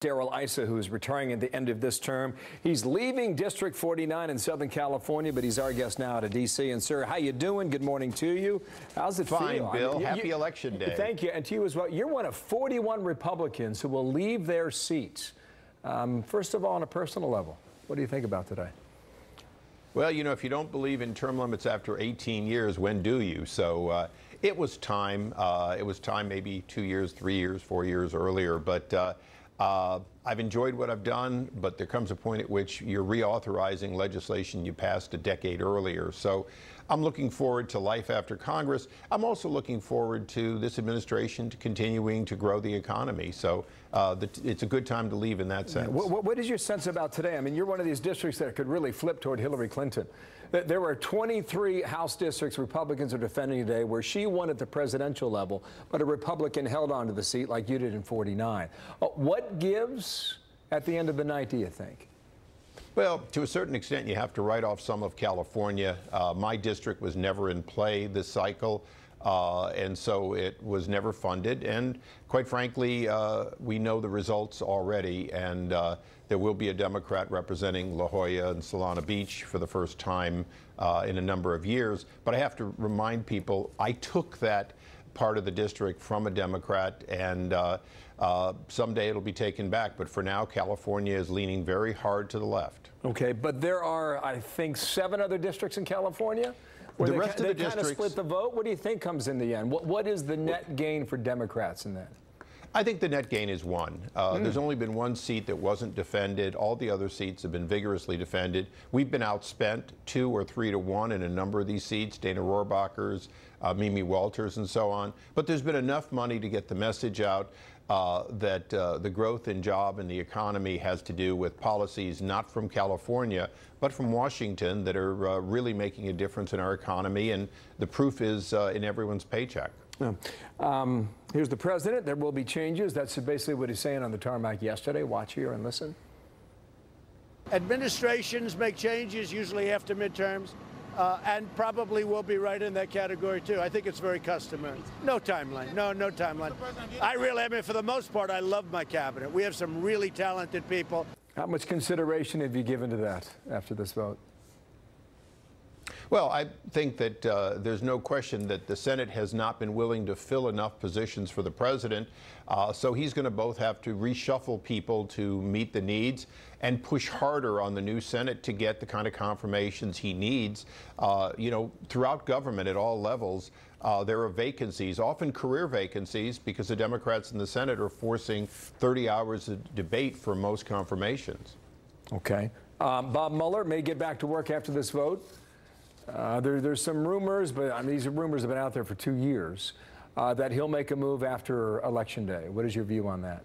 Darrell Issa, who is retiring at the end of this term. He's leaving District 49 in Southern California, but he's our guest now out of D.C. And, sir, how you doing? Good morning to you. How's it feel? Fine, Bill. I mean, Happy Election Day. Thank you. And to you as well. You're one of 41 Republicans who will leave their seats. First of all, on a personal level, what do you think about today? Well, you know, if you don't believe in term limits after 18 years, when do you? So it was time. It was time maybe 2 years, 3 years, 4 years earlier. But I've enjoyed what I've done, but there comes a point at which you're reauthorizing legislation you passed a decade earlier. So I'm looking forward to life after Congress. I'm also looking forward to this administration to continuing to grow the economy. So it's a good time to leave in that sense. What is your sense about today? I mean, you're one of these districts that could really flip toward Hillary Clinton. There were 23 House districts Republicans are defending today where she won at the presidential level, but a Republican held on to the seat like you did in 49. What gives at the end of the night, do you think? Well, to a certain extent, you have to write off some of California. My district was never in play this cycle, and so it was never funded. And quite frankly, we know the results already, and there will be a Democrat representing La Jolla and Solana Beach for the first time in a number of years. But I have to remind people, I took that part of the district from a Democrat, and someday it'll be taken back. But for now, California is leaning very hard to the left. Okay, but there are, I think, 7 other districts in California where the rest of the they kind of split the vote. What do you think comes in the end? What is the net gain for Democrats in that? I think the net gain is 1. There's only been 1 seat that wasn't defended. All the other seats have been vigorously defended. We've been outspent 2 or 3 to 1 in a number of these seats, Dana Rohrabacher's, Mimi Walters, and so on. But there's been enough money to get the message out that the growth in job and the economy has to do with policies not from California, but from Washington that are really making a difference in our economy. And the proof is in everyone's paycheck. Here's the president. There will be changes. That's basically what he's saying on the tarmac yesterday. Watch here and listen. Administrations make changes usually after midterms, and probably will be right in that category too. I think it's very customary. No timeline. No timeline. I mean, for the most part, I love my cabinet. We have some really talented people. How much consideration have you given to that after this vote? Well, I think that there's no question that the Senate has not been willing to fill enough positions for the president. So he's going to both have to reshuffle people to meet the needs and push harder on the new Senate to get the kind of confirmations he needs. You know, throughout government at all levels, there are vacancies, often career vacancies, because the Democrats in the Senate are forcing 30 hours of debate for most confirmations. Okay. Bob Mueller may get back to work after this vote. There's some rumors, but I mean, these rumors have been out there for 2 years, that he'll make a move after Election Day. What is your view on that?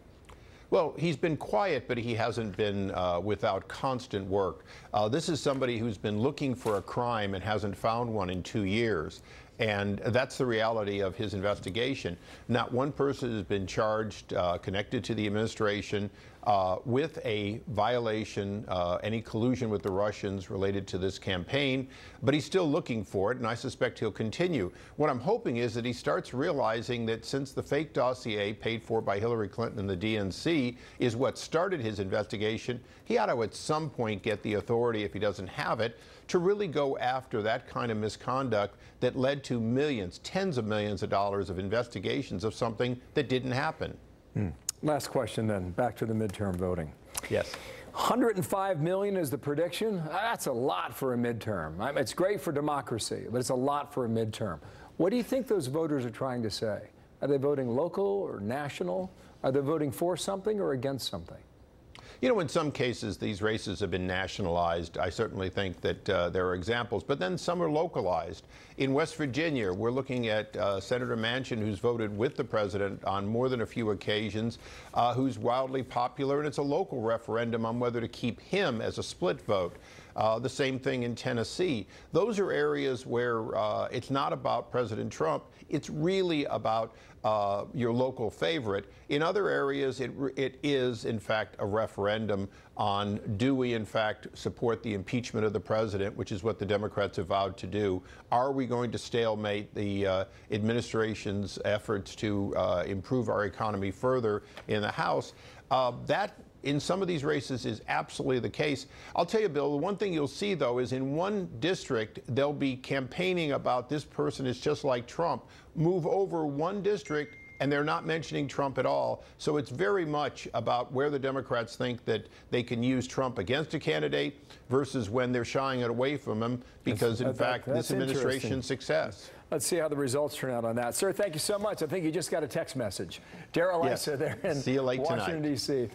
Well, he's been quiet, but he hasn't been without constant work. This is somebody who's been looking for a crime and hasn't found one in 2 years. And that's the reality of his investigation. Not one person has been charged connected to the administration with a violation, any collusion with the Russians related to this campaign, but he's still looking for it, and I suspect he'll continue. What I'm hoping is that he starts realizing that since the fake dossier paid for by Hillary Clinton and the DNC is what started his investigation, he ought to at some point get the authority, if he doesn't have it, to really go after that kind of misconduct that led to millions, tens of millions of dollars of investigations of something that didn't happen. Last question then, back to the midterm voting. Yes. 105 million is the prediction. That's a lot for a midterm. It's great for democracy, but it's a lot for a midterm. What do you think those voters are trying to say? Are they voting local or national? Are they voting for something or against something? You know, in some cases, these races have been nationalized. I certainly think that there are examples, but then some are localized. In West Virginia, we're looking at Senator Manchin, who's voted with the president on more than a few occasions, who's wildly popular, and it's a local referendum on whether to keep him as a split vote. The same thing in Tennessee. Those are areas where it's not about President Trump. It's really about your local favorite. In other areas, it is, in fact, a referendum on do we, in fact, support the impeachment of the president, which is what the Democrats have vowed to do. Are we going to stalemate the administration's efforts to improve our economy further in the House? That in some of these races is absolutely the case. I'll tell you, Bill, the one thing you'll see, though, is in one district, they'll be campaigning about this person is just like Trump. Move over one district, and they're not mentioning Trump at all. So it's very much about where the Democrats think that they can use Trump against a candidate versus when they're shying it away from him because, in fact, this administration's success. Let's see how the results turn out on that. Sir, thank you so much. I think you just got a text message. Darrell Issa there in See you late Washington, tonight. D.C.